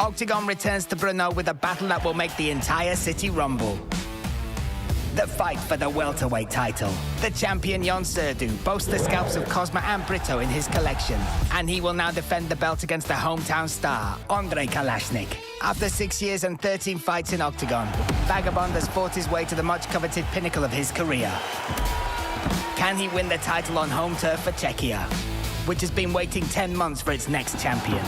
Octagon returns to Brno with a battle that will make the entire city rumble. The fight for the welterweight title. The champion SURDU boasts the scalps of Cosma and Brito in his collection, and he will now defend the belt against the hometown star, Ondrej KALAŠNIK. After 6 years and 13 fights in Octagon, Vagabond has fought his way to the much-coveted pinnacle of his career. Can he win the title on home turf for Czechia, which has been waiting 10 months for its next champion?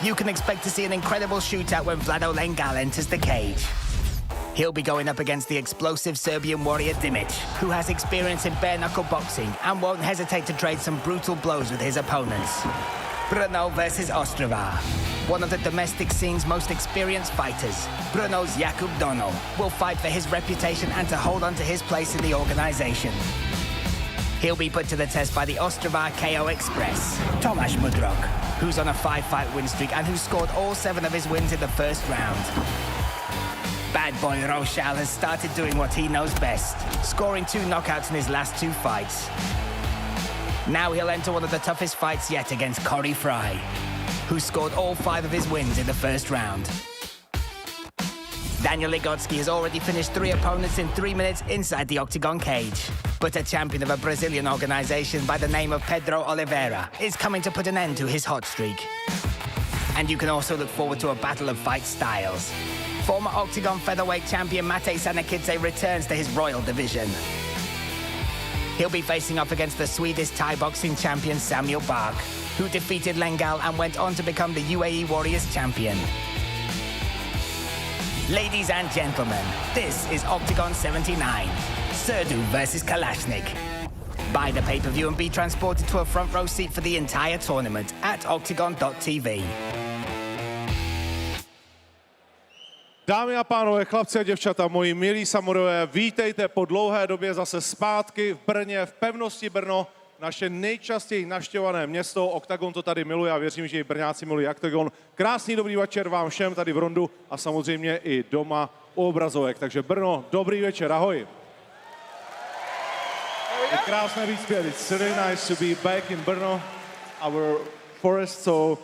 You can expect to see an incredible shootout when Vlado Lengal enters the cage. He'll be going up against the explosive Serbian warrior Dimic, who has experience in bare-knuckle boxing and won't hesitate to trade some brutal blows with his opponents. Brno versus Ostrava. One of the domestic scene's most experienced fighters, Brno's Jakub Dono, will fight for his reputation and to hold on to his place in the organization. He'll be put to the test by the Ostrava KO Express, Tomáš Mudrok, who's on a 5-fight win streak and who scored all 7 of his wins in the first round. Bad boy Rochal has started doing what he knows best, scoring 2 knockouts in his last 2 fights. Now he'll enter one of the toughest fights yet against Corey Fry, who scored all 5 of his wins in the first round. Daniel Ligotsky has already finished 3 opponents in 3 minutes inside the Octagon cage. But a champion of a Brazilian organization by the name of Pedro Oliveira is coming to put an end to his hot streak. And you can also look forward to a battle of fight styles. Former Octagon featherweight champion Mate Sanakidze returns to his royal division. He'll be facing off against the Swedish Thai boxing champion Samuel Bark, who defeated Lengal and went on to become the UAE Warriors champion. Ladies and gentlemen, this is Octagon 79, SURDU versus KALAŠNIK. Buy the pay-per-view and be transported to a front row seat for the entire tournament at octagon.tv. Dámy a pánové, chlapci a děvčata, moji milí samurové, vítejte po dlouhé době zase zpátky v Brně, v pevnosti Brno, naše nejčastěji navštěvované město. Oktagon to tady miluje a věřím, že i Brňáci milují Oktagon. Krásný dobrý večer vám všem tady v Rondu a samozřejmě i doma u obrazovek. Takže Brno, dobrý večer, ahoj. Je krásné být zpět. It's really nice to be back in Brno, our forest. So,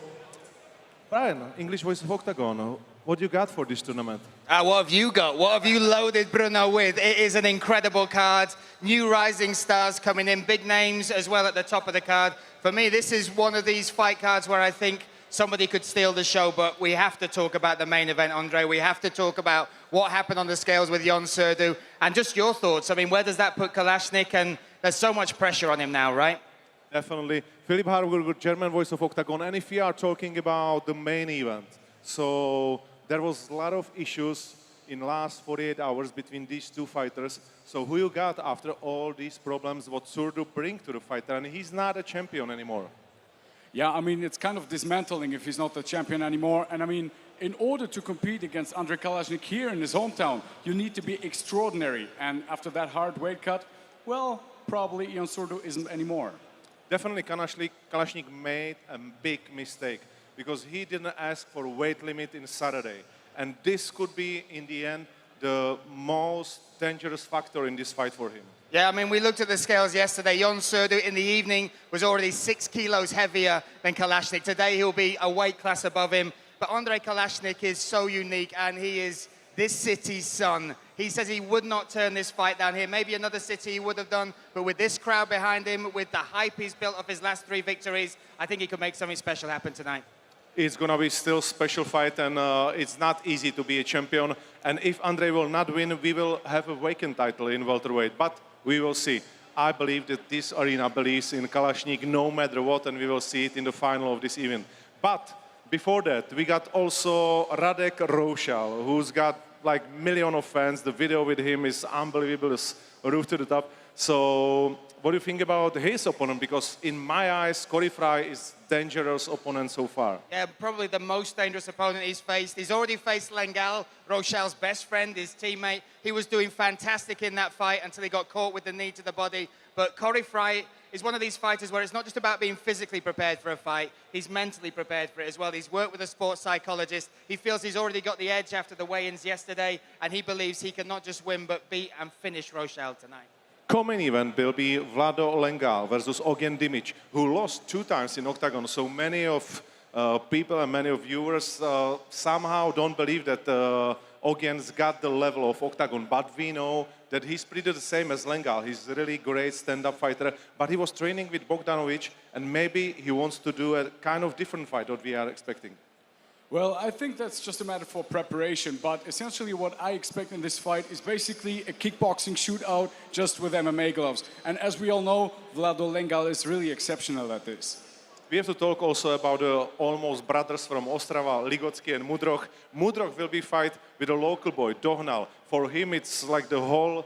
Brian, English voice of Oktagon. What you got for this tournament? What have you got? What have you loaded Brno with? It is an incredible card. New rising stars coming in, big names as well at the top of the card. For me, this is one of these fight cards where I think somebody could steal the show, but we have to talk about the main event, Ondrej. We have to talk about what happened on the scales with SURDU. And just your thoughts. I mean, where does that put KALAŠNIK? And there's so much pressure on him now, right? Definitely. Philip Harwood, German voice of Oktagon. And if we are talking about the main event, so there was a lot of issues in the last 48 hours between these 2 fighters. So who you got after all these problems, what SURDU bring to the fighter? And he's not a champion anymore. Yeah, I mean, it's kind of dismantling if he's not the champion anymore. And I mean, in order to compete against Ondrej KALAŠNIK here in his hometown, you need to be extraordinary. And after that hard weight cut, well, probably SURDU isn't anymore. Definitely KALAŠNIK made a big mistake, because he didn't ask for weight limit in Saturday. And this could be, in the end, the most dangerous factor in this fight for him. Yeah, I mean, we looked at the scales yesterday. SURDU in the evening was already 6 kilos heavier than KALAŠNIK. Today he'll be a weight class above him. But Ondrej KALAŠNIK is so unique, and he is this city's son. He says he would not turn this fight down here. Maybe another city he would have done, but with this crowd behind him, with the hype he's built off his last 3 victories, I think he could make something special happen tonight. It's going to be still a special fight, and it's not easy to be a champion. And if Ondrej will not win, we will have a vacant title in welterweight, but we will see. I believe that this arena believes in KALAŠNIK no matter what, and we will see it in the final of this event. But before that, we got also Radek Rochal, who's got like million of fans. The video with him is unbelievable, it's roof to the top. So what do you think about his opponent? Because in my eyes, Corey Fry is dangerous opponent so far. Yeah, probably the most dangerous opponent he's faced. He's already faced Lengal, Rochal's best friend, his teammate. He was doing fantastic in that fight until he got caught with the knee to the body. But Corey Fry is one of these fighters where it's not just about being physically prepared for a fight, he's mentally prepared for it as well. He's worked with a sports psychologist. He feels he's already got the edge after the weigh-ins yesterday, and he believes he can not just win, but beat and finish Rochal tonight. Co-main event will be Vlado Lengal versus Ognjen Dimic, who lost 2 times in Octagon. So many of people and many of viewers somehow don't believe that Ognjen's got the level of Octagon, but we know that he's pretty the same as Lengal. He's a really great stand-up fighter, but he was training with Bogdanovic, and maybe he wants to do a kind of different fight what we are expecting. Well, I think that's just a matter for preparation, but essentially what I expect in this fight is basically a kickboxing shootout just with MMA gloves. And as we all know, Vlado Lengal is really exceptional at this. We have to talk also about the almost brothers from Ostrava, Ligotsky and Mudrok. Mudrok will be fight with a local boy, Dohnal. For him, it's like the whole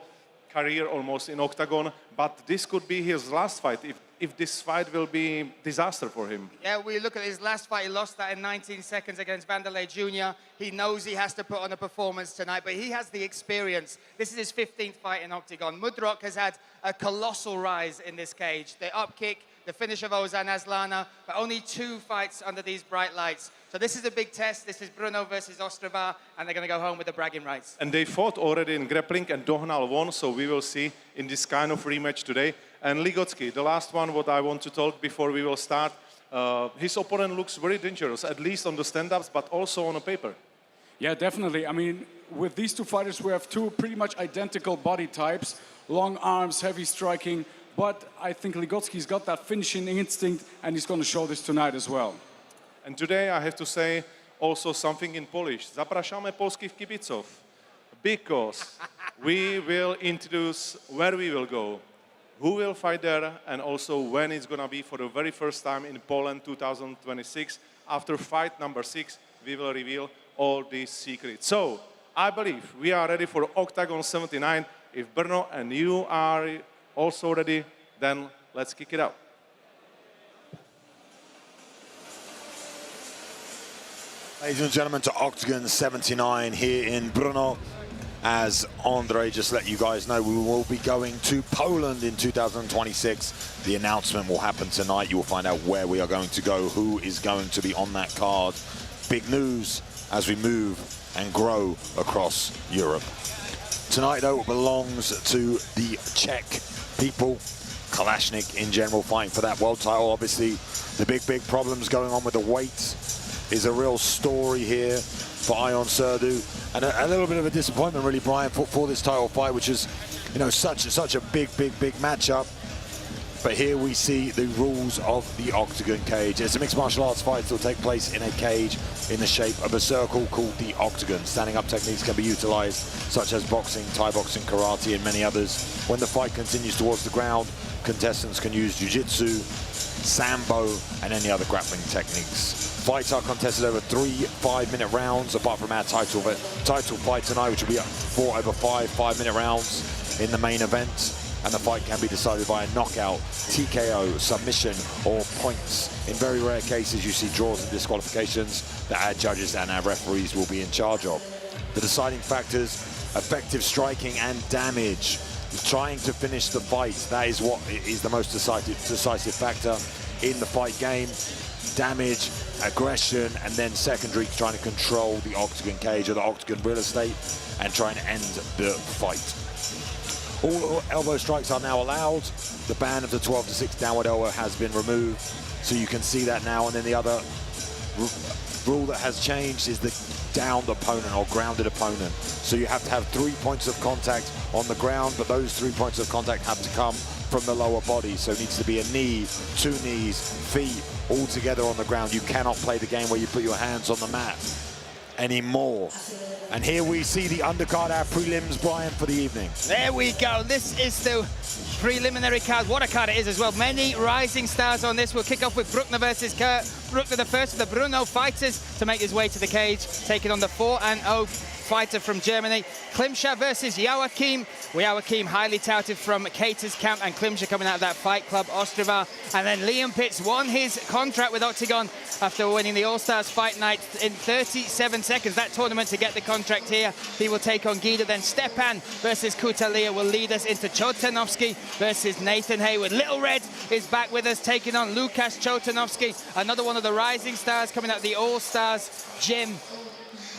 career almost in Octagon, but this could be his last fight if this fight will be disaster for him. Yeah, we look at his last fight, he lost that in 19 seconds against Vanderlei Jr. He knows he has to put on a performance tonight, but he has the experience. This is his 15th fight in Octagon. Mudrok has had a colossal rise in this cage. The up kick, the finish of Ozan Aslana, but only 2 fights under these bright lights. So this is a big test. This is BRNO versus Ostrava, and they're going to go home with the bragging rights. And they fought already in grappling, and Dohnal won, so we will see in this kind of rematch today. And Ligotsky, the last one, what I want to talk before we will start, his opponent looks very dangerous, at least on the stand-ups, but also on a paper. Yeah, definitely. I mean, with these 2 fighters, we have 2 pretty much identical body types, long arms, heavy striking, but I think Ligotsky's got that finishing instinct, and he's going to show this tonight as well. And today I have to say also something in Polish. Zapraszamy polskich kibiców, because we will introduce where we will go, who will fight there, and also when it's going to be for the very first time in Poland 2026. After fight number 6, we will reveal all these secrets. So I believe we are ready for Octagon 79. If BRNO and you are also ready, then let's kick it out. Ladies and gentlemen, to Octagon 79 here in Brno. As Andre just let you guys know, we will be going to Poland in 2026. The announcement will happen tonight. You will find out where we are going to go, who is going to be on that card. Big news as we move and grow across Europe. Tonight, though, belongs to the Czech people. KALAŠNIK in general fighting for that world title. Obviously, the big problems going on with the weight is a real story here for Ion SURDU, and a little bit of a disappointment really, Brian, for this title fight, which is, you know, such a big matchup. But here we see the rules of the Octagon cage. It's a mixed martial arts fight that will take place in a cage in the shape of a circle called the Octagon. Standing up techniques can be utilized, such as boxing, Thai boxing, karate, and many others. When the fight continues towards the ground, contestants can use jiu-jitsu, sambo, and any other grappling techniques. Fights are contested over 3 5-minute rounds, apart from our title fight tonight, which will be fought over 5 5-minute rounds in the main event. And the fight can be decided by a knockout, TKO, submission, or points. In very rare cases, you see draws and disqualifications that our judges and our referees will be in charge of. The deciding factors, effective striking and damage. Trying to finish the fight, that is what is the most decisive factor in the fight game. Damage, aggression, and then secondary, trying to control the Octagon cage or the Octagon real estate and trying to end the fight. All elbow strikes are now allowed. The ban of the 12-6 downward elbow has been removed, so you can see that now. And then the other rule that has changed is the downed opponent or grounded opponent. So you have to have 3 points of contact on the ground, but those 3 points of contact have to come from the lower body. So it needs to be a knee, 2 knees, feet, all together on the ground. You cannot play the game where you put your hands on the mat anymore. And here we see the undercard, our prelims, Brian, for the evening. There we go. This is the preliminary card. What a card it is as well. Many rising stars on this. We'll kick off with Bruckner versus Kurt. Bruckner, the first of the BRNO fighters to make his way to the cage, taking on the 4-0 fighter from Germany. Klimscher versus Joachim. Joachim highly touted from Cater's camp, and Klimscher coming out of that fight club, Ostrava. And then Liam Pitts won his contract with Octagon after winning the All-Stars Fight Night in 37 seconds. That tournament to get the contract here. He will take on Guida. Then Stepan versus Kutalia will lead us into Chotanovsky versus Nathan Hayward. Little Red is back with us, taking on Lukas Chotanovsky, another one of the rising stars coming out of the All-Stars gym.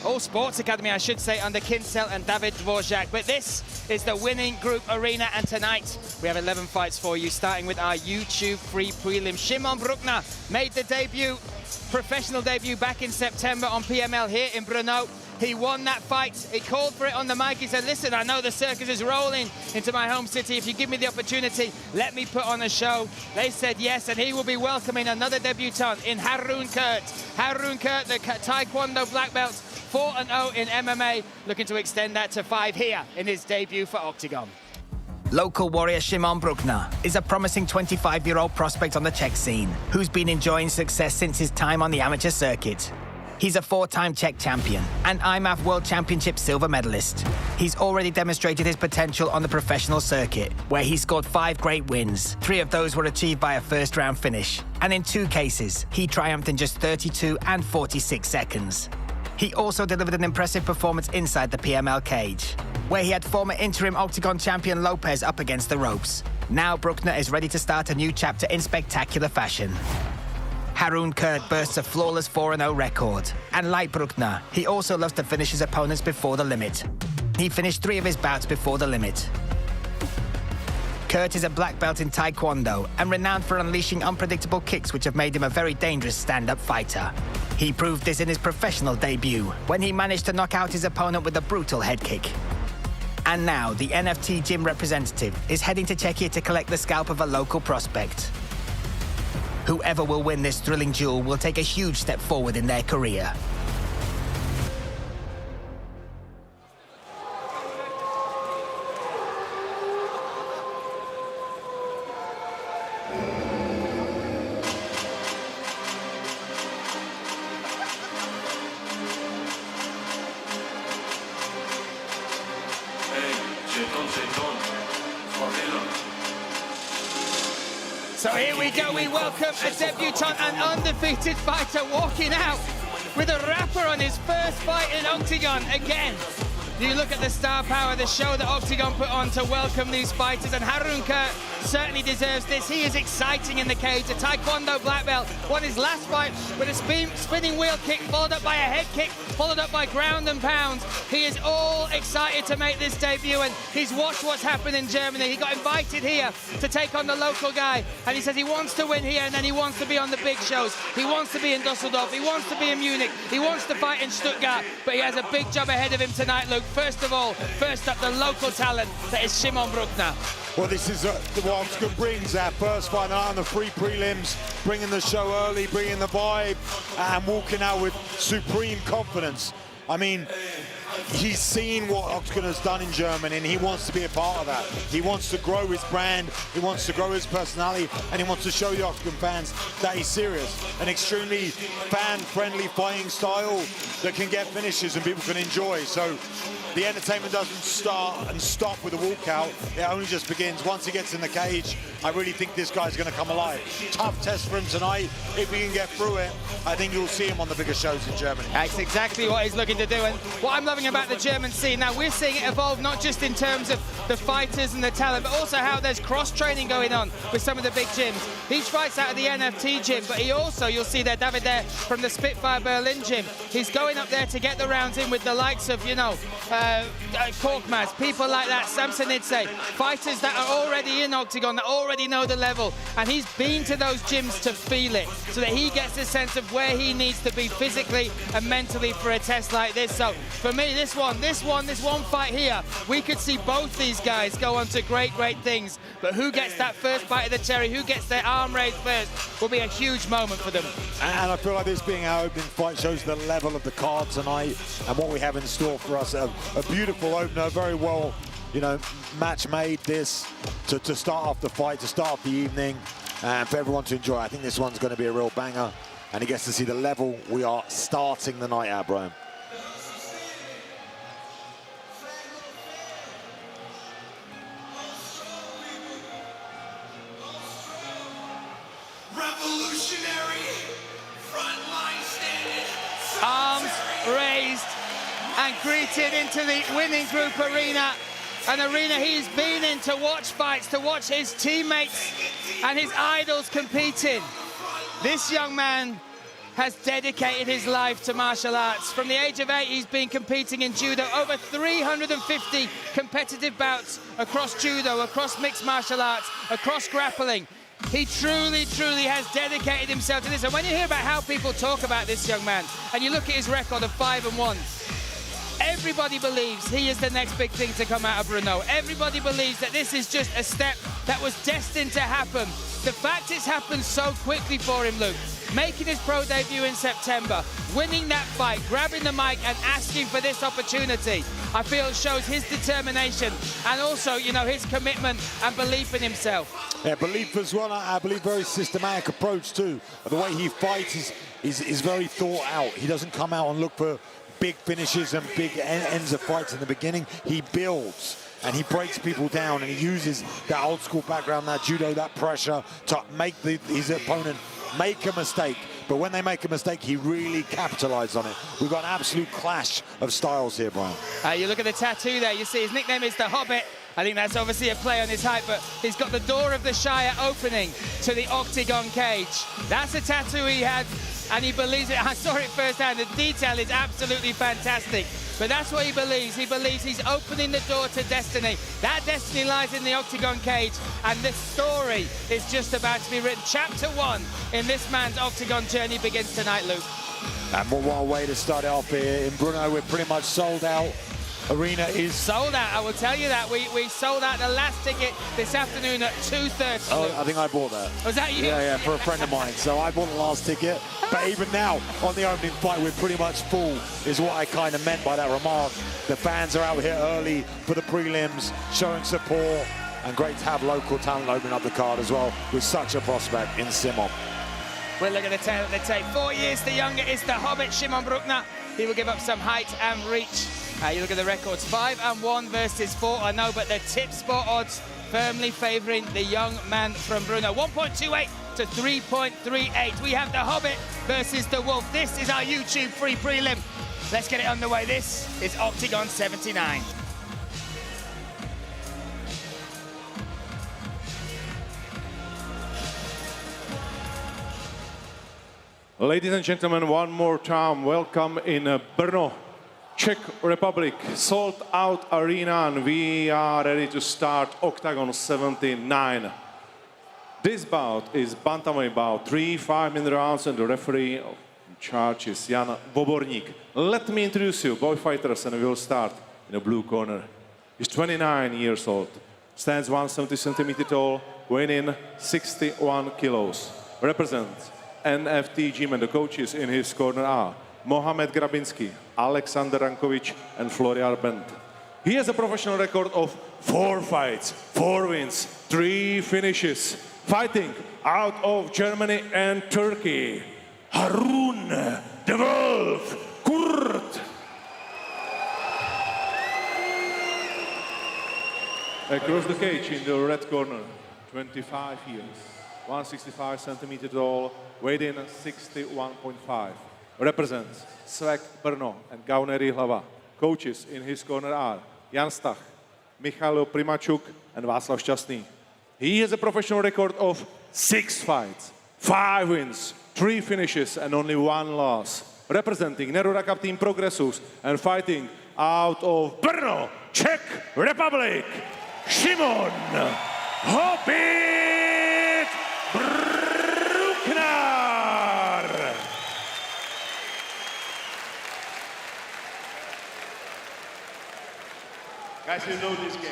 All Sports Academy, I should say, under Kinsel and David Dvorak. But this is the winning group arena, and tonight we have 11 fights for you, starting with our YouTube free prelim. Szymon Bruckner made the debut, professional debut, back in September on PML here in Brno. He won that fight. He called for it on the mic. He said, listen, I know the circus is rolling into my home city. If you give me the opportunity, let me put on a show. They said yes, and he will be welcoming another debutant in Harun Kurt. Harun Kurt, the Taekwondo black belt, 4-0 in MMA, looking to extend that to 5 here in his debut for Octagon. Local warrior Szymon Bruckner is a promising 25-year-old prospect on the Czech scene who's been enjoying success since his time on the amateur circuit. He's a 4-time Czech champion and IMAF World Championship silver medalist. He's already demonstrated his potential on the professional circuit, where he scored 5 great wins. 3 of those were achieved by a first-round finish. And in 2 cases, he triumphed in just 32 and 46 seconds. He also delivered an impressive performance inside the PML cage, where he had former interim Octagon champion Lopez up against the ropes. Now Bruckner is ready to start a new chapter in spectacular fashion. Harun Kurt bursts a flawless 4-0 record. And like Bruckner, he also loves to finish his opponents before the limit. He finished 3 of his bouts before the limit. Kurt is a black belt in Taekwondo and renowned for unleashing unpredictable kicks which have made him a very dangerous stand-up fighter. He proved this in his professional debut, when he managed to knock out his opponent with a brutal head kick. And now, the NFT gym representative is heading to Czechia to collect the scalp of a local prospect. Whoever will win this thrilling duel will take a huge step forward in their career. So here we go, we welcome a debutant, an undefeated fighter walking out with a rapper on his first fight in Octagon again. You look at the star power, the show that Octagon put on to welcome these fighters, and Harun Kurt certainly deserves this. He is exciting in the cage, a Taekwondo black belt. Won his last fight with a spinning wheel kick, followed up by a head kick, followed up by ground and pounds. He is all excited to make this debut, and he's watched what's happened in Germany. He got invited here to take on the local guy, and he says he wants to win here, and then he wants to be on the big shows. He wants to be in Dusseldorf, he wants to be in Munich, he wants to fight in Stuttgart, but he has a big job ahead of him tonight, Luke. First of all, first up, the local talent that is Szymon Bruckner. Well, this is what Octagon brings, our first fight on the free prelims, bringing the show early, bringing the vibe, and walking out with supreme confidence. I mean, he's seen what Octagon has done in Germany, and he wants to be a part of that. He wants to grow his brand, he wants to grow his personality, and he wants to show the Octagon fans that he's serious. An extremely fan-friendly fighting style that can get finishes and people can enjoy. So the entertainment doesn't start and stop with a walkout. It only just begins. Once he gets in the cage, I really think this guy's going to come alive. Tough test for him tonight. If he can get through it, I think you'll see him on the bigger shows in Germany. That's exactly what he's looking to do. And what I'm loving about the German scene, now we're seeing it evolve not just in terms of the fighters and the talent, but also how there's cross-training going on with some of the big gyms. He fights out of the NFT gym, but he also, you'll see there, David there, from the Spitfire Berlin gym. He's going up there to get the rounds in with the likes of, you know, Korkmaz, people like that, Samsonidze, fighters that are already in Octagon, that already know the level, and he's been to those gyms to feel it, so that he gets a sense of where he needs to be physically and mentally for a test like this. So for me, this one fight here, we could see both these guys go on to great things, but who gets that first bite of the cherry, who gets their arm raised first, will be a huge moment for them. And I feel like this being our opening fight shows the level of the card tonight and what we have in store for us. A beautiful opener, very well, you know, match made this to start off the fight, to start off the evening, and for everyone to enjoy. I think this one's going to be a real banger, and he gets to see the level we are starting the night at, Brian. Revolutionary, frontline standing, arms raised and greeted into the winning group arena, an arena he's been in to watch fights, to watch his teammates and his idols competing. This young man has dedicated his life to martial arts. From the age of 8, he's been competing in judo, over 350 competitive bouts across judo, across mixed martial arts, across grappling. He truly, truly has dedicated himself to this. And when you hear about how people talk about this young man, and you look at his record of 5-1, everybody believes he is the next big thing to come out of Brno. Everybody believes that this is just a step that was destined to happen. The fact it's happened so quickly for him, Luke, making his pro debut in September, winning that fight, grabbing the mic and asking for this opportunity, I feel it shows his determination and also, you know, his commitment and belief in himself. Yeah, belief as well. I believe very systematic approach too. The way he fights is very thought out. He doesn't come out and look for big finishes and big ends of fights in the beginning. He builds and he breaks people down, and he uses that old school background, that judo, that pressure to make his opponent make a mistake. But when they make a mistake, he really capitalized on it. We've got an absolute clash of styles here, Brian. You look at the tattoo there, you see his nickname is the Hobbit. I think that's obviously a play on his height, but he's got the door of the Shire opening to the octagon cage. That's a tattoo he had, and he believes it. I saw it firsthand. The detail is absolutely fantastic. But that's what he believes. He believes he's opening the door to destiny. That destiny lies in the octagon cage, and this story is just about to be written. Chapter 1 in this man's octagon journey begins tonight, Luke. And what a way to start it off here in Brno. We're pretty much sold out. Arena is sold out, I will tell you that. We sold out the last ticket this afternoon at 2:30. Oh, I think I bought that. Was that you? Yeah, for a friend of mine. So I bought the last ticket. But even now, on the opening fight, we're pretty much full, is what I kind of meant by that remark. The fans are out here early for the prelims, showing support, and great to have local talent opening up the card as well, with such a prospect in Simon. We'll look at the tail of the tape. 4 years the younger is the Hobbit, Szymon Bruckner. He will give up some height and reach. You look at the records, 5-1 versus 4. I know, but the tip sport odds firmly favouring the young man from Brno. 1.28 to 3.38. We have the Hobbit versus the Wolf. This is our YouTube free prelim. Let's get it underway. This is Octagon 79. Ladies and gentlemen, one more time, welcome in Brno, Czech Republic, sold out arena, and we are ready to start Octagon 79. This bout is bantamweight bout, 3 5-minute rounds, and the referee in charge is Jan Voborník. Let me introduce you, boy fighters, and we will start in the blue corner. He's 29 years old, stands 170 centimeters tall, weighing in 61 kilos, represents NFT gym, and the coaches in his corner are Mohamed Grabinsky, Alexander Rankovic, and Florian Bent. He has a professional record of 4 fights, 4 wins, 3 finishes, fighting out of Germany and Turkey. Harun de Wolf Kurt. Across the cage in the red corner, 25 years, 165 centimeters tall, weighed in 61.5. Represents Svek Brno and Gauneri Hlava. Coaches in his corner are Jan Stach, Michailo Primachuk, and Václav Šťastný. He has a professional record of 6 fights, 5 wins, 3 finishes, and only 1 loss. Representing Neruda Cup Team Progressus and fighting out of Brno, Czech Republic, Szymon Hobbit Bruckner. Guys, you know this game.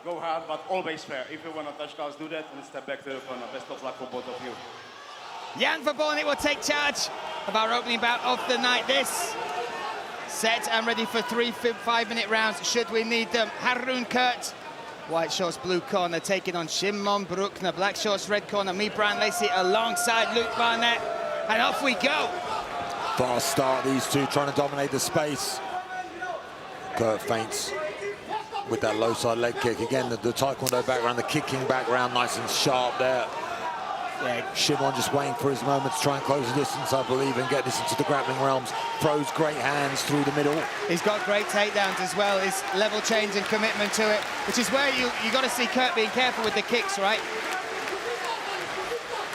Go hard, but always fair. If you want to touch cards, do that and step back to the corner. Best of luck for both of you. Jan Voborník will take charge of our opening bout of the night. This set and ready for 3 5-minute rounds should we need them. Harun Kurt, white shorts, blue corner, taking on Szymon Bruckner. Black shorts, red corner, me, Brian Lacey, alongside Luke Barnett. And off we go. Fast start, these two trying to dominate the space. Kurt feints with that low side leg kick. Again, the taekwondo background, the kicking background, nice and sharp there. Yeah, Szymon just waiting for his moment to try and close the distance, I believe, and get this into the grappling realms. Throws great hands through the middle. He's got great takedowns as well. His level change and commitment to it, which is where you got to see Kurt being careful with the kicks, right?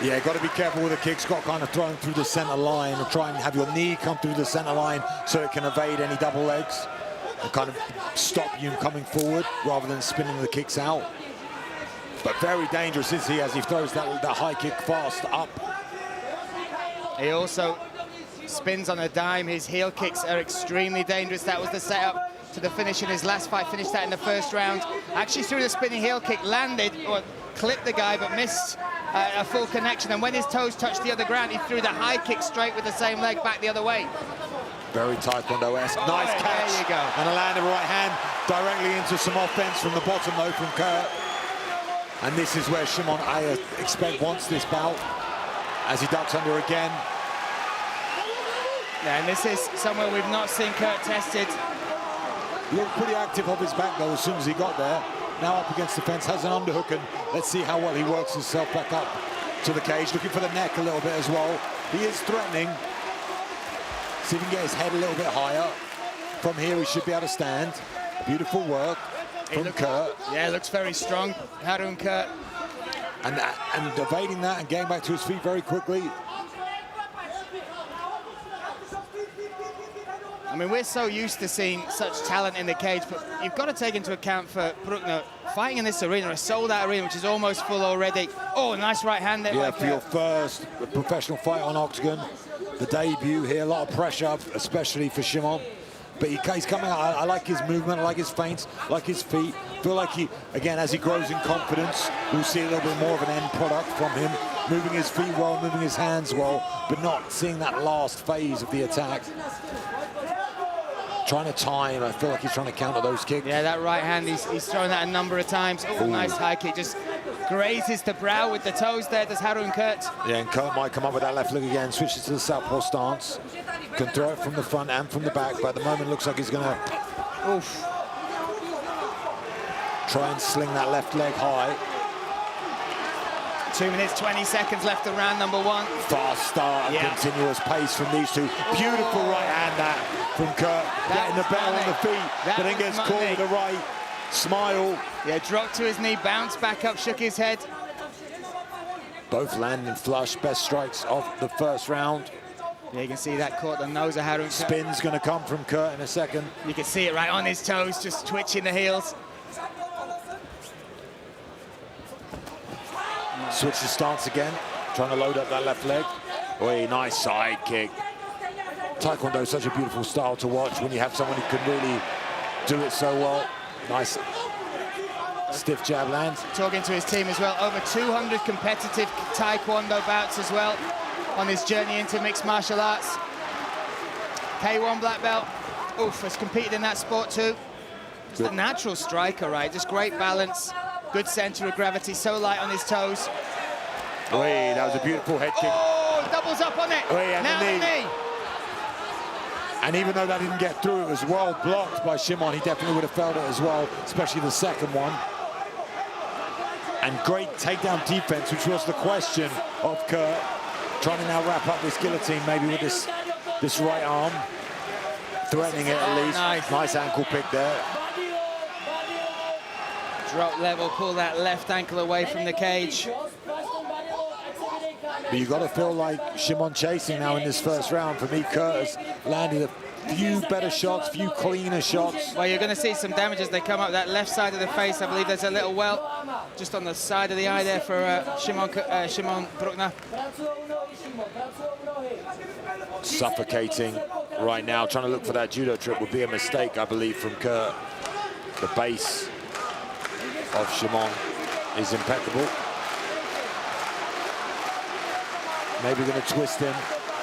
Yeah, got to be careful with the kicks. Got to kind of throw them through the center line or try and have your knee come through the center line so it can evade any double legs and kind of stop you coming forward rather than spinning the kicks out. But very dangerous is he as he throws that high kick fast up. He also spins on a dime. His heel kicks are extremely dangerous. That was the setup to the finish in his last fight. Finished that in the first round. Actually threw the spinning heel kick, landed, or clipped the guy, but missed a full connection. And when his toes touched the other ground, he threw the high kick straight with the same leg back the other way. Very Taekwondo-esque. Nice catch. There you go. And a land of right hand directly into some offense from the bottom, though, from Kurt. And this is where Shimon, I expect, wants this bout as he ducks under again. Yeah, and this is somewhere we've not seen Kurt tested. Looked pretty active off his back, though, as soon as he got there. Now up against the fence, has an underhook, and let's see how well he works himself back up to the cage. Looking for the neck a little bit as well. He is threatening. See if he can get his head a little bit higher. From here, he should be able to stand. Beautiful work from Kurt. Yeah, looks very strong, Harun Kurt. And evading that and getting back to his feet very quickly. I mean, we're so used to seeing such talent in the cage, but you've got to take into account for Bruckner fighting in this arena, a sold-out arena, which is almost full already. Oh, nice right hand there. Yeah, for your first professional fight on Octagon, the debut here, a lot of pressure, especially for Shimon. But he's coming out. I like his movement, I like his feints, I like his feet. I feel like he, again, as he grows in confidence, we'll see a little bit more of an end product from him. Moving his feet well, moving his hands well, but not seeing that last phase of the attack. Trying to time, I feel like he's trying to counter those kicks. Yeah, that right hand, he's thrown that a number of times. Oh, nice high kick, just grazes the brow with the toes there, does Harun Kurt. Yeah, and Kurt might come up with that left leg again, switches to the southpaw stance. Can throw it from the front and from the back, but at the moment looks like he's gonna try and sling that left leg high. 2 minutes, 20 seconds left of round number one. Fast start and continuous pace from these two. Beautiful right hand that from Kurt. Getting the bell on the feet, but then gets caught with the right. Smile. Yeah, dropped to his knee, bounced back up, shook his head. Both landing flush, best strikes of the first round. Yeah, you can see that caught the nose of Harun Kurt. Spin's gonna come from Kurt in a second. You can see it right on his toes, just twitching the heels. Switch the stance again, trying to load up that left leg. Oh, nice side kick. Taekwondo is such a beautiful style to watch when you have someone who can really do it so well. Nice stiff jab lands. Talking to his team as well, over 200 competitive Taekwondo bouts as well on his journey into mixed martial arts. K1 black belt, has competed in that sport too. Just a natural striker, right? Just great balance, good center of gravity, so light on his toes. Wait, that was a beautiful head kick. Oh, doubles up on it. And now the knee. And even though that didn't get through, it was well blocked by Shimon. He definitely would have felt it as well, especially the second one. And great takedown defense, which was the question of Kurt. Trying to now wrap up this guillotine, maybe with this right arm. Threatening it at least. Nice ankle pick there. Drop level, pull that left ankle away from the cage. But you've got to feel like Shimon chasing now in this first round. For me, Kurt has landed a few better shots, few cleaner shots. Well, you're going to see some damage as they come up that left side of the face. I believe there's a little welt just on the side of the eye there for Shimon Bruckner. Suffocating right now, trying to look for that judo trip would be a mistake, I believe, from Kurt. The base of Shimon is impeccable. Maybe going to twist him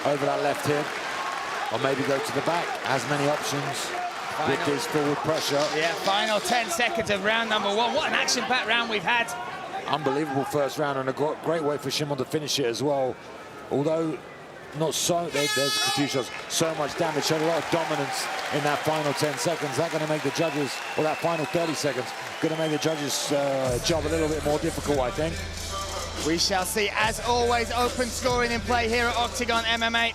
over that left hip, or maybe go to the back. Has many options with this forward pressure. Yeah, final 10 seconds of round number one. What an action-packed round we've had. Unbelievable first round, and a great way for Shimon to finish it as well. Although not so, there's a few shots, so much damage, showed a lot of dominance in that final 10 seconds. That's going to make the judges, or that final 30 seconds, going to make the judges' job a little bit more difficult, I think. We shall see. As always, open scoring in play here at Octagon MMA.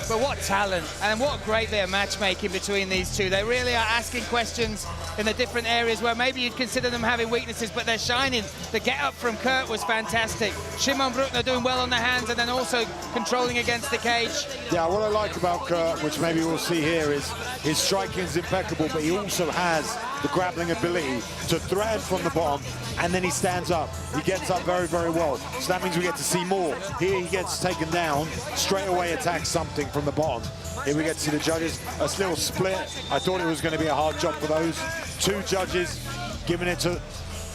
But what talent, and what great bit of matchmaking between these two. They really are asking questions in the different areas where maybe you'd consider them having weaknesses, but they're shining. The get-up from Kurt was fantastic. Szymon Bruckner doing well on the hands and then also controlling against the cage. Yeah, what I like about Kurt, which maybe we'll see here, is his striking is impeccable, but he also has the grappling ability to thread from the bottom, and then he stands up. He gets up very, very well. So that means we get to see more. Here he gets taken down, straight away attacks something from the bottom. Here we get to see the judges, a little split. I thought it was going to be a hard job for those. Two judges giving it to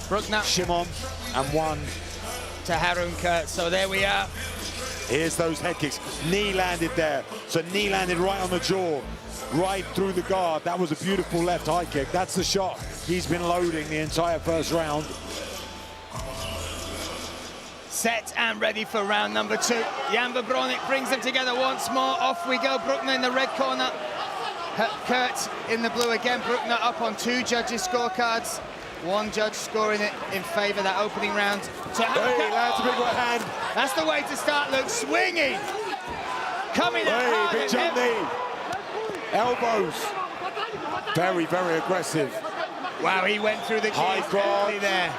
Bruckner, Szymon, and one to Harun Kurt. So there we are. Here's those head kicks. Knee landed there. So knee landed right on the jaw, right through the guard. That was a beautiful left high kick. That's the shot he's been loading the entire first round. Set and ready for round number 2. Jan Wawronek brings them together once more. Off we go. Bruckner in the red corner. Kurt in the blue again. Bruckner up on 2 judges' scorecards. One judge scoring it in favour of that opening round. So hey, that's a big right hand. That's the way to start, Luke. Swinging. Coming hard. Big jump knee. Elbows. Very, very aggressive. Wow, he went through the High keys guard there.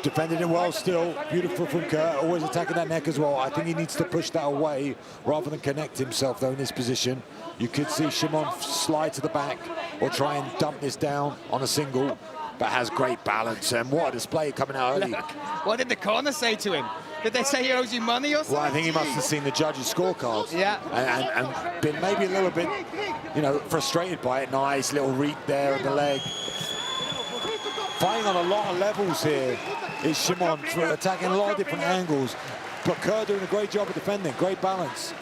Defending it well still. Beautiful from Kurt. Always attacking that neck as well. I think he needs to push that away rather than connect himself, though, in this position. You could see Szymon slide to the back or try and dump this down on a single, but has great balance. And what a display coming out early. Look, what did the corner say to him? Did they say he owes you money or something? Well, I think he must have seen the judges' scorecards. Yeah. And been maybe a little bit, you know, frustrated by it. Nice little reap there at the leg. Fighting on a lot of levels here is Szymon, attacking a lot of different angles. But Kurt doing a great job of defending, great balance.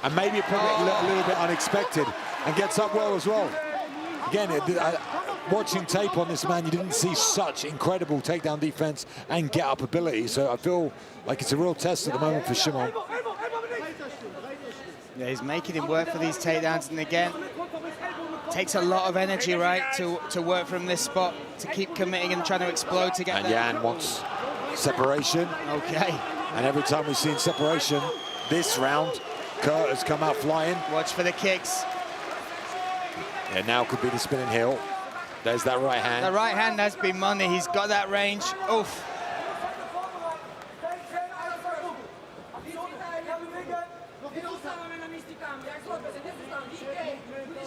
And maybe probably a little bit unexpected, and gets up well as well. Again, watching tape on this man, you didn't see such incredible takedown defense and get-up ability. So I feel like it's a real test at the moment for Szymon. Yeah, he's making him work for these takedowns, and again, takes a lot of energy, right, to work from this spot, to keep committing and trying to explode to get and there. Jan wants separation. Okay. And every time we've seen separation this round, Kurt has come out flying. Watch for the kicks. Yeah, now could be the spinning heel. There's that right hand. The right hand has been money. He's got that range. Oof.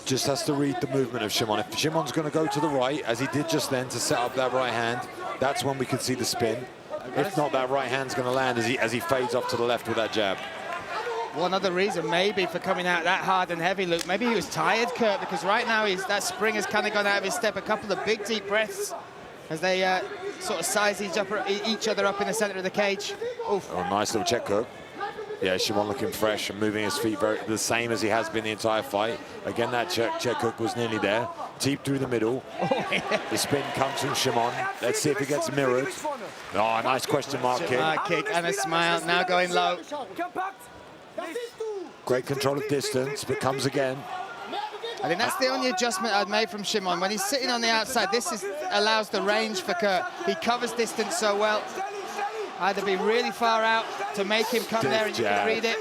Just has to read the movement of Szymon. If Szymon's going to go to the right, as he did just then, to set up that right hand, that's when we could see the spin. If not, that right hand's going to land as he fades off to the left with that jab. One other reason maybe for coming out that hard and heavy, Luke, maybe he was tired, Kurt, because right now that spring has kind of gone out of his step. A couple of big deep breaths as they sort of size each other up in the center of the cage. Oof. Oh, nice little check hook. Yeah, Szymon looking fresh and moving his feet the same as he has been the entire fight. Again, that check hook was nearly there. Deep through the middle. Oh, yeah. The spin comes from Szymon. Let's see if it gets mirrored. Oh, nice question mark kick. Kick and a smile, now going low. Great control of distance, but comes again. I think that's the only adjustment I'd made from Szymon. When he's sitting on the outside, allows the range for Kurt. He covers distance so well. Either be really far out to make him come there and you can read it.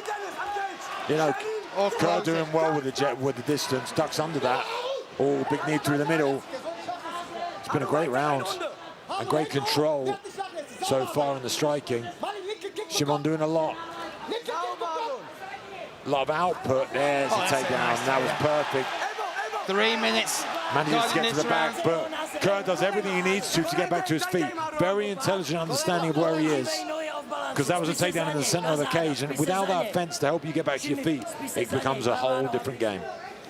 You know, Or Kurt doing well with the distance, ducks under that. Oh, big knee through the middle. It's been a great round and great control so far in the striking. Szymon doing a lot. A lot of output. There's a takedown. That was perfect. 3 minutes. Manages to get to the back, but Kurt does everything he needs to get back to his feet. Very intelligent understanding of where he is, because that was a takedown in the center of the cage, and without that fence to help you get back to your feet, it becomes a whole different game.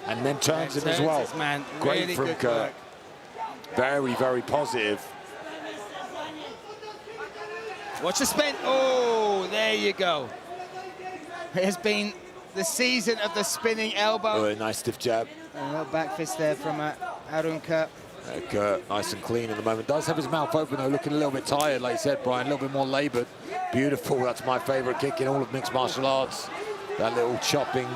And then turns it as well. Great really from Kurt. Very, very positive. Watch the spin. Oh, there you go. It has been the season of the spinning elbow. Oh, a nice stiff jab. A little back fist there from Harun Kurt. Kurt, nice and clean at the moment. Does have his mouth open though, looking a little bit tired, like you said, Brian, a little bit more labored. Beautiful, that's my favorite kick in all of mixed martial arts. That little chopping,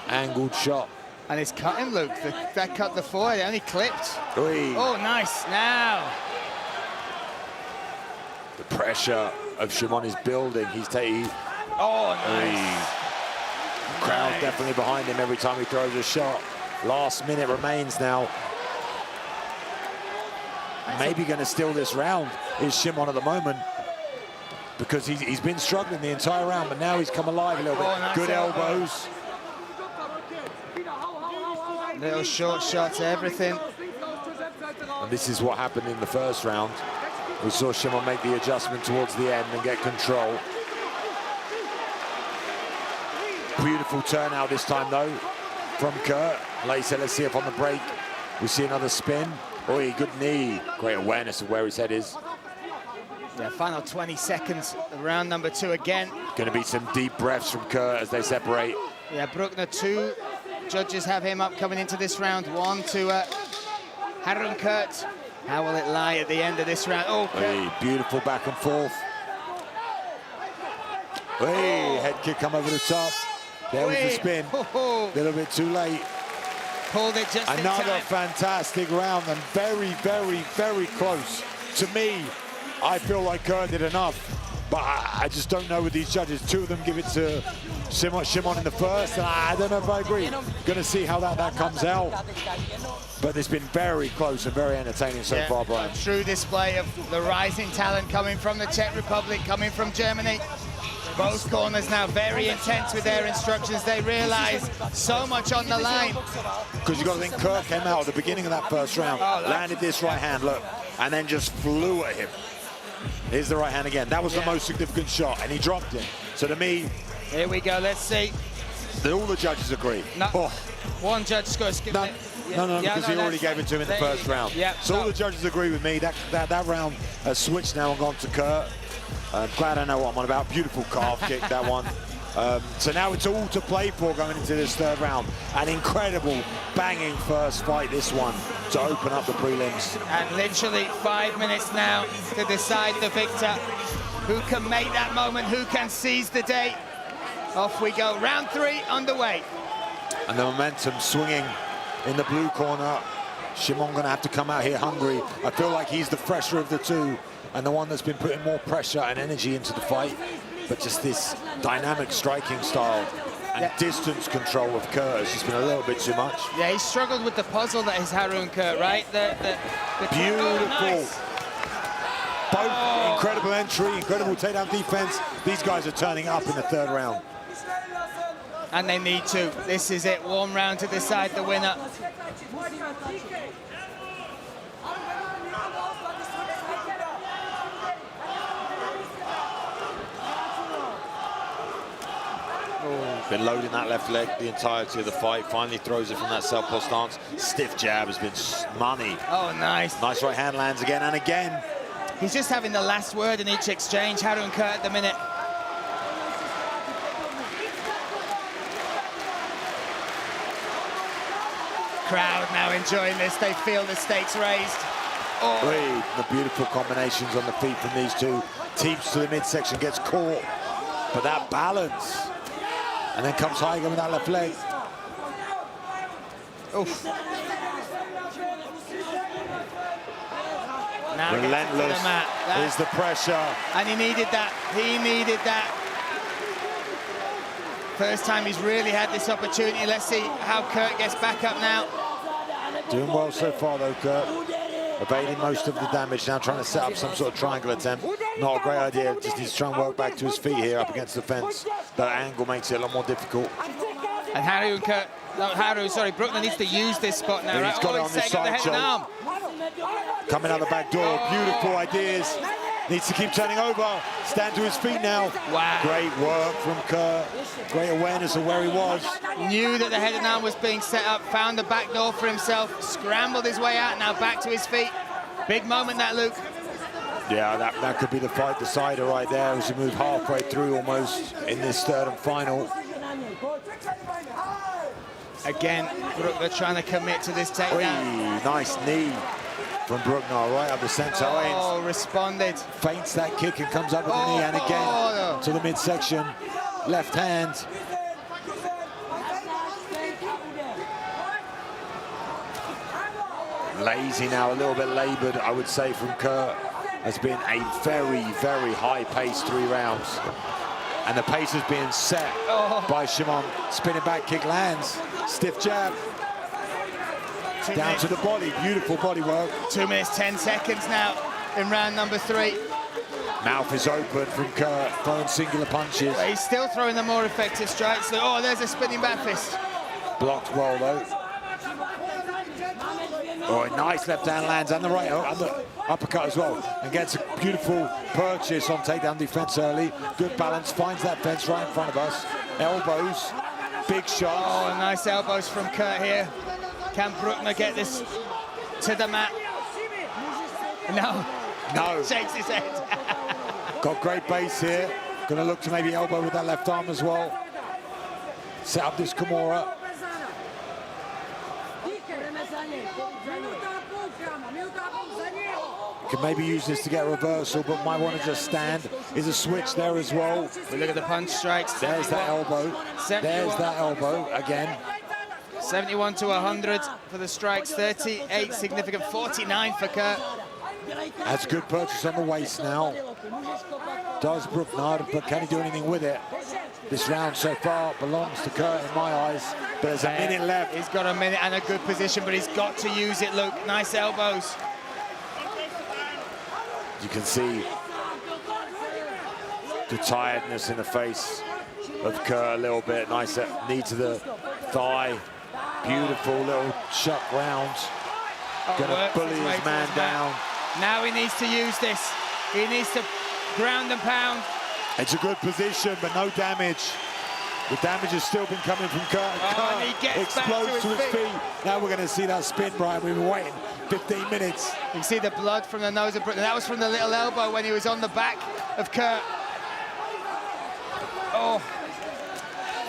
angled shot. And it's cut him, Luke. That cut the foil, it only clipped. Oy. Oh, nice, now. The pressure of Szymon is building. He's taking. Oh, nice. Crowd definitely behind him every time he throws a shot. Last minute remains now. Maybe going to steal this round is Shimon at the moment, because he's been struggling the entire round, but now he's come alive a little bit. Good elbows. Little short shots, everything. And this is what happened in the first round. We saw Shimon make the adjustment towards the end and get control. Beautiful turnout this time, though, from Kurt. Like you said, let's see if on the break we see another spin. Oh, good knee. Great awareness of where his head is. Yeah, final 20 seconds, round number 2 again. Going to be some deep breaths from Kurt as they separate. Yeah, Bruckner, 2 judges have him up coming into this round. 1 to Harun Kurt. How will it lie at the end of this round? Oh, hey, beautiful back and forth. Hey, head kick come over the top. There was the spin. A little bit too late. Pulled it just Another in time. fantastic round and very, very, very close. To me, I feel like Kurt did enough, but I just don't know with these judges. 2 of them give it to Shimon in the first, and I don't know if I agree. Going to see how that comes out. But it's been very close and very entertaining so far, Brian. A true display of the rising talent coming from the Czech Republic, coming from Germany. Both corners now very intense with their instructions. They realize so much on the line. Because you've got to think Kurt came out at the beginning of that first round, landed this right hand, look, and then just flew at him. Here's the right hand again. That was the most significant shot, and he dropped it. So to me... Here we go, let's see. All the judges agree. No, one judge scored. No, because he already gave it to him in the first round. Yeah, so all the judges agree with me. That round has switched now and gone to Kurt. I'm glad I know what I'm on about. Beautiful calf kick, that one. So now it's all to play for going into this third round. An incredible, banging first fight, this one, to open up the prelims. And literally 5 minutes now to decide the victor. Who can make that moment? Who can seize the day? Off we go. Round 3 underway. And the momentum swinging in the blue corner. Shimon going to have to come out here hungry. I feel like he's the fresher of the 2 and the one that's been putting more pressure and energy into the fight. But just this dynamic striking style and distance control of Kurt has just been a little bit too much. Yeah, he struggled with the puzzle that is Harun Kurt, right? The beautiful. Nice. Both incredible entry, incredible takedown defense. These guys are turning up in the third round. And they need to. This is it. 1 round to decide the winner. Been loading that left leg the entirety of the fight. Finally throws it from that southpaw stance. Stiff jab has been money. Oh, nice. Nice right hand lands again and again. He's just having the last word in each exchange, Harun Kurt at the minute. Crowd now enjoying this. They feel the stakes raised. Oh. The beautiful combinations on the feet from these 2. Teeps to the midsection, gets caught. But that balance. And then comes Tiger with that left leg. Oof. Now relentless is the pressure. And he needed that. He needed that. First time he's really had this opportunity. Let's see how Kurt gets back up now. Doing well so far, though, Kurt. Evading most of the damage, now trying to set up some sort of triangle attempt. Not a great idea, just needs to try and work back to his feet here up against the fence. That angle makes it a lot more difficult. And Bruckner needs to use this spot now, right? He's got it on the side choke. Coming out the back door, beautiful ideas. Needs to keep turning over, stand to his feet now. Wow. Great work from Kurt. Great awareness of where he was. Knew that the head and arm was being set up, found the back door for himself, scrambled his way out, now back to his feet. Big moment that, Luke. Yeah, that could be the fight decider right there as we move halfway through almost in this third and final. Again, Bruckner trying to commit to this takedown. Nice knee from Bruckner right up the center. Oh, responded. Feints that kick and comes up with the knee, and again to the midsection. Left hand. Lazy now, a little bit labored, I would say, from Kurt. Has been a very, very high-paced 3 rounds. And the pace is being set by Shimon. Spinning back kick lands. Stiff jab. Down to the body. Beautiful body work. 2 minutes, 10 seconds now in round number 3. Mouth is open from Kurt, throwing singular punches. But he's still throwing the more effective strikes. Oh, there's a spinning back fist. Blocked well, though. Oh, nice left hand lands and the right uppercut as well. And gets a beautiful purchase on takedown defense early. Good balance, finds that fence right in front of us. Elbows, big shots. Oh, nice elbows from Kurt here. Can Bruckner get this to the mat? No. No. Shakes his head. Got great base here. Gonna look to maybe elbow with that left arm as well. Set up this Kimura. Can maybe use this to get a reversal, but might want to just stand. Is a switch there as well. We look at the punch strikes. There's that elbow. There's that elbow again. 71 to 100 for the strikes, 38 significant, 49 for Kurt. That's a good purchase on the waist now. Does Bruckner, but can he do anything with it? This round so far belongs to Kurt in my eyes, but there's a minute left. He's got a minute and a good position, but he's got to use it, Luke. Nice elbows. You can see the tiredness in the face of Kurt a little bit. Nice knee to the thigh. Beautiful little shuck round. Gonna bully his man down. Now he needs to use this. He needs to ground and pound. It's a good position, but no damage. The damage has still been coming from Kurt. And he gets explodes back to his feet. Now we're going to see that spin, Brian. We've been waiting 15 minutes. You can see the blood from the nose of Bruckner. That was from the little elbow when he was on the back of Kurt. Oh,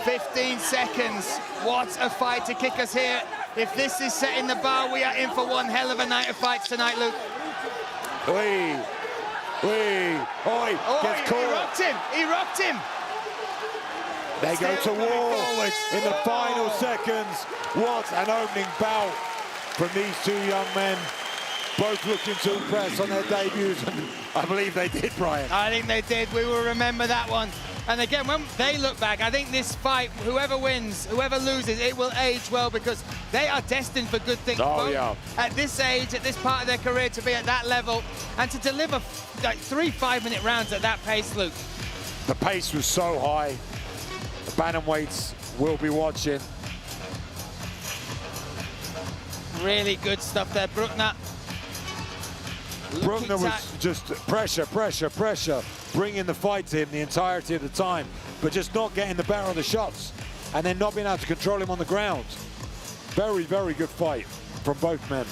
15 seconds. What a fight to kick us here. If this is setting the bar, we are in for one hell of a night of fights tonight, Luke. Oi, gets caught. He rocked him. He rocked him. They go to war in the final seconds. What an opening bout from these two young men. Both looking to impress on their debuts, and I believe they did, Brian. I think they did. We will remember that one. And again, when they look back, I think this fight, whoever wins, whoever loses, it will age well because they are destined for good things. Oh, yeah. At this age, at this part of their career, to be at that level and to deliver like 3 5-minute rounds at that pace, Luke. The pace was so high. The bantamweights will be watching. Really good stuff there, Bruckner. Bruckner was just pressure, bringing the fight to him the entirety of the time, but just not getting the better of the shots and then not being able to control him on the ground. Very, very good fight from both men.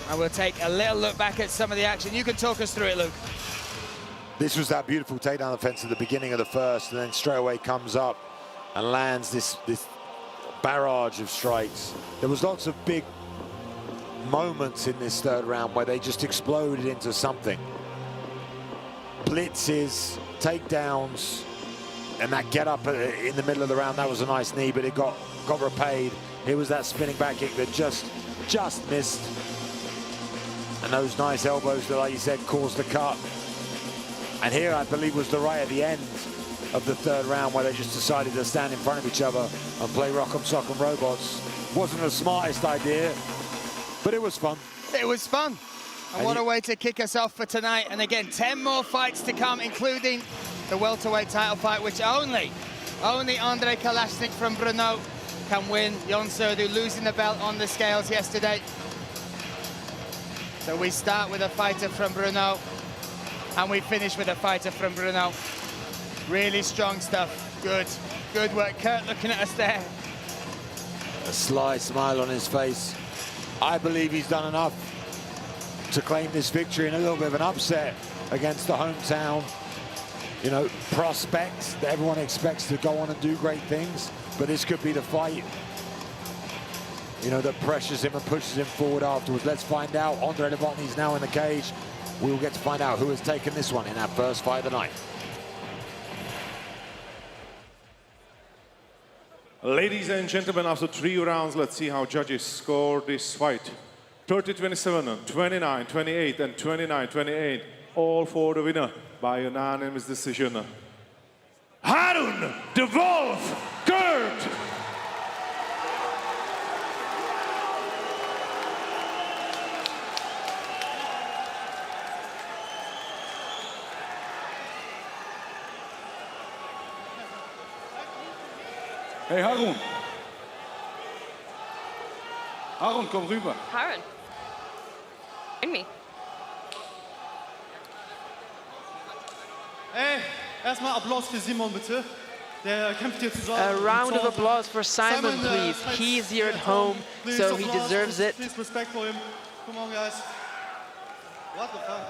And we'll take a little look back at some of the action. You can talk us through it, Luke. This was that beautiful takedown defense at the beginning of the first, and then straight away comes up and lands this barrage of strikes. There was lots of big moments in this third round where they just exploded into something. Blitzes, takedowns, and that get up in the middle of the round, that was a nice knee, but it got repaid. Here was that spinning back kick that just missed. And those nice elbows that, like you said, caused the cut. And here, I believe, was the right at the end of the third round where they just decided to stand in front of each other and play Rock'em Sock'em Robots. Wasn't the smartest idea, but it was fun. It was fun. And what a way to kick us off for tonight. And again, 10 more fights to come, including the welterweight title fight, which only Andre KALAŠNIK from BRNO can win. Jon SURDU losing the belt on the scales yesterday. So we start with a fighter from BRNO, and we finish with a fighter from BRNO. Really strong stuff. Good work. Kurt looking at us there. A sly smile on his face. I believe he's done enough to claim this victory in a little bit of an upset against the hometown, you know, prospects that everyone expects to go on and do great things. But this could be the fight, you know, that pressures him and pushes him forward afterwards. Let's find out. Andre Novotny's now in the cage. We will get to find out who has taken this one in our first fight of the night. Ladies and gentlemen, after 3 rounds, let's see how judges score this fight. 30-27, 29-28, and 29-28 all for the winner by unanimous decision. Harun de Wolf Kurt! Hey Harun. Harun, komm rüber. Harun. In me. Hey, erstmal Applaus für Simon, bitte. Der kämpft hier zusammen. A round of applause for Simon, please. He's here at home, so he deserves it. Please respect for him. Come on, guys. What the fuck?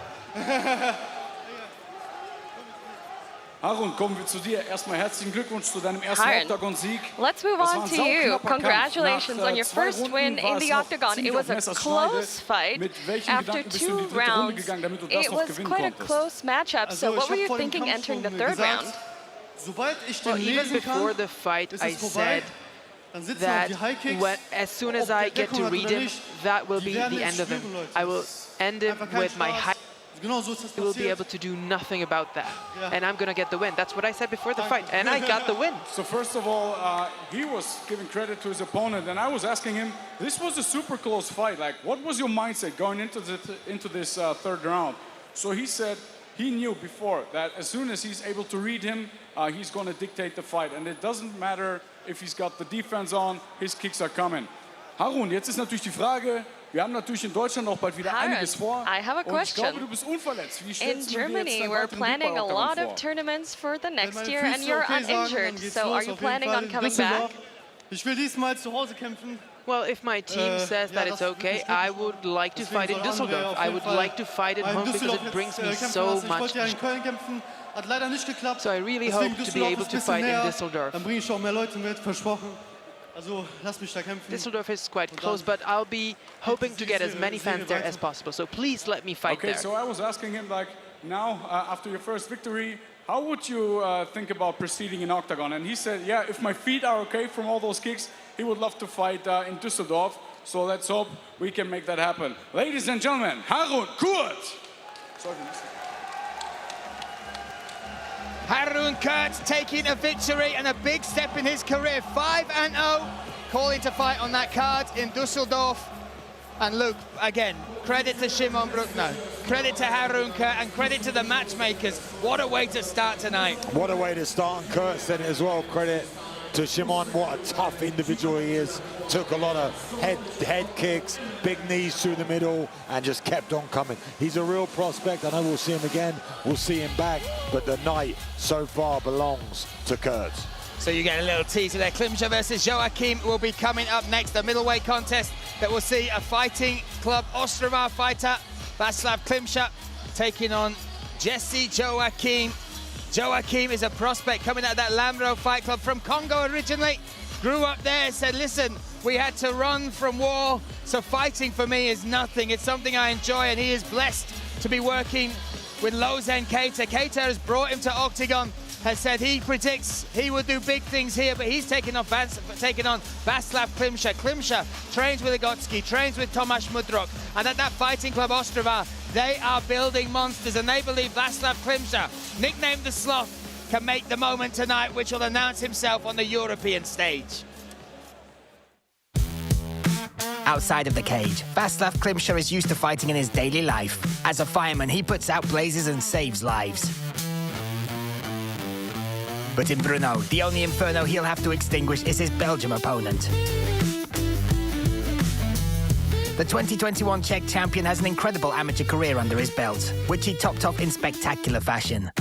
Harun, kommen wir zu dir. Erstmal herzlichen Glückwunsch zu deinem ersten Octagon-Sieg. Let's move on to you. Congratulations on your first win in the Octagon. It was a close fight. After 2 rounds, it was quite a close matchup. So what were you thinking entering the 3rd round? Well, even before the fight, I said that as soon as I get to read him, that will be the end of him. I will end him with my high. I will be able to do nothing about that. And I'm going to get the win. That's what I said before the fight. And I got the win. So first of all, he was giving credit to his opponent. And I was asking him, this was a super close fight. Like, what was your mindset going into this 3rd round? So he said he knew before that as soon as he's able to read him, he's going to dictate the fight. And it doesn't matter if he's got the defense on, his kicks are coming. Harun, jetzt ist natürlich die Frage, wir haben natürlich in Deutschland auch bald wieder einiges vor. I have a question. Und ich glaube, du bist unverletzt. Wie In stellst du dir jetzt Germany, deinen we're weiteren planning a Debüt lot vor? of tournaments for the next year, and you're uninjured. So are you planning on coming back? Ich will diesmal zu Hause kämpfen. Well, if my team says that it's okay, I would like to fight in Düsseldorf. I would like to fight at home because it brings me so much. So I really hope to be able to fight in Düsseldorf. Dann bringe ich auch mehr Leute mit, versprochen. Also, lass mich da kämpfen. Düsseldorf is quite close, but I'll be hoping to get as many fans there as possible. So please let me fight there. Okay, so I was asking him, like, now, after your first victory, how would you think about proceeding in Octagon? And he said, yeah, if my feet are okay from all those kicks, he would love to fight in Düsseldorf. So let's hope we can make that happen. Ladies and gentlemen, Harun Kurt. Harun Kurt taking a victory and a big step in his career. 5-0, calling to fight on that card in Düsseldorf. And Luke, again, credit to Szymon Brudno, credit to Harun Kurt, and credit to the matchmakers. What a way to start tonight. What a way to start, and Kurt said it as well. Credit to Szymon, what a tough individual he is. Took a lot of head kicks, big knees through the middle, and just kept on coming. He's a real prospect. I know we'll see him again. We'll see him back, but the night so far belongs to Kurt. So you get a little teaser there. Klimscher versus Joachim will be coming up next. The middleweight contest that will see a Fighting Club Ostrava fighter, Václav Klimscher, taking on Jesse Joachim. Joachim is a prospect coming out of that Lamro Fight Club from Congo originally. Grew up there, said, listen, we had to run from war, so fighting for me is nothing. It's something I enjoy, and he is blessed to be working with Lozen Keita. Keita has brought him to Octagon, has said he predicts he will do big things here, but he's taking on Václav Klimscher. Klimscher trains with Agotsky, trains with Tomáš Mudrok, and at that Fighting Club Ostrava, they are building monsters, and they believe Václav Klimscher, nicknamed the Sloth, can make the moment tonight, which will announce himself on the European stage. Outside of the cage, Václav Klimscher is used to fighting in his daily life. As a fireman, he puts out blazes and saves lives. But in Brno, the only inferno he'll have to extinguish is his Belgium opponent. The 2021 Czech champion has an incredible amateur career under his belt, which he topped off in spectacular fashion.